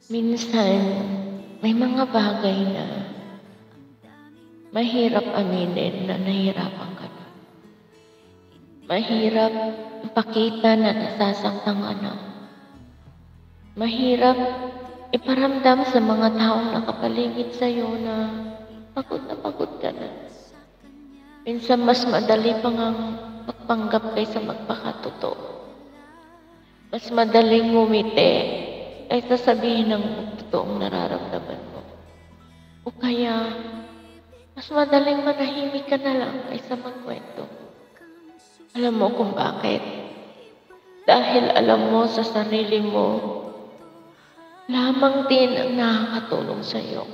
Minsan, may mga bagay na mahirap aminin na nahihirapan ka na. Mahirap ipakita na nasasaktan ka na. Mahirap iparamdam sa mga taong nakapaligid sa'yo na pagod ka na. Minsan mas madali pa ngang magpanggap kaysa magpakatotoo. Mas madaling ngumiti ay sasabihin ng totoong nararamdaman mo. O kaya, mas madaling manahimik ka na lang kaysa magkwento. Alam mo kung bakit? Dahil alam mo sa sarili mo, lamang din ang nakakatulong sa'yo.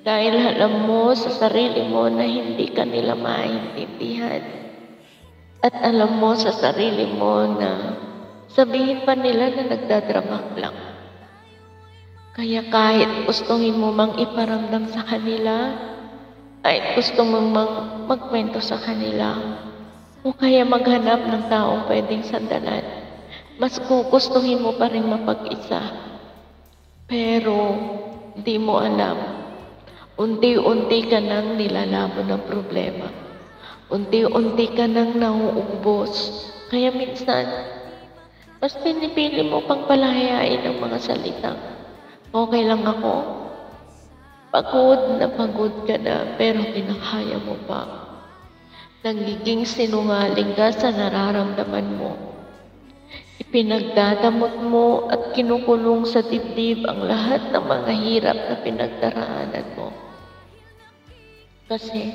Dahil alam mo sa sarili mo na hindi ka nila maintindihan. At alam mo sa sarili mo na sabihin pa nila na nagdadrama lang. Kaya kahit gustuhin mo mang iparamdam sa kanila, kahit gusto mo mang magkwento sa kanila, o kaya maghanap ng taong pwedeng sandalan, mas gugustuhin mo pa rin mapag-isa. Pero di mo alam, unti-unti ka nang nilalaban ng problema. Unti-unti ka nang nauubos. Kaya minsan, mas pinipili mo pang palahayain ang mga salitang, okay lang ako. Pagod na pagod ka na, pero kinakaya mo pa. Nagiging sinungaling ka sa nararamdaman mo. Ipinagdadamot mo at kinukulong sa dibdib ang lahat ng mga hirap na pinagdaraanan mo. Kasi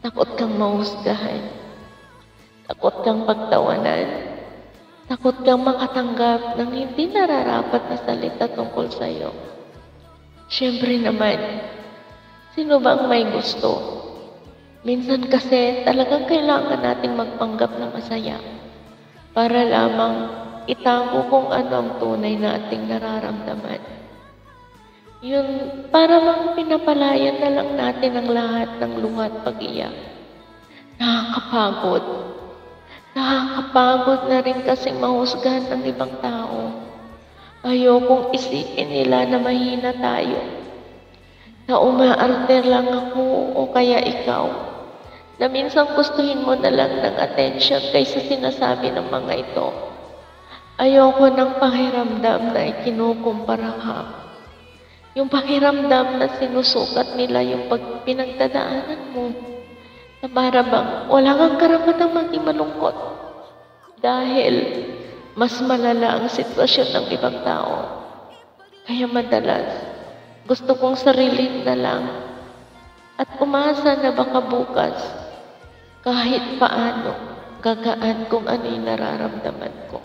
takot kang mahusgahan. Takot kang pagtawanan. Takot kang makatanggap ng hindi nararapat na salita tungkol sa'yo. Siyempre naman, sino bang may gusto? Minsan kasi talagang kailangan nating magpanggap na masaya para lamang itago kung ano ang tunay nating nararamdaman. Yun, para mang pinapalayan na lang natin ang lahat ng luha at pag-iyak. Nakakapagod. Nakakapagod na rin kasi mahusgahan ng ibang tao. Ayokong isipin nila na mahina tayo. Na umaarte lang ako o kaya ikaw. Na minsan gustuhin mo na lang ng attention kaysa sinasabi ng mga ito. Ayoko ng pakiramdam na ikinukumpara ka. Yung pakiramdam na sinusukat nila yung pinagdadaanan mo. Na para bang wala kang karapatang maging malungkot. Dahil mas malala ang sitwasyon ng ibang tao. Kaya madalas, gusto kong sarilin na lang at umasa na baka bukas, kahit paano, gagaan kung ano yung nararamdaman ko.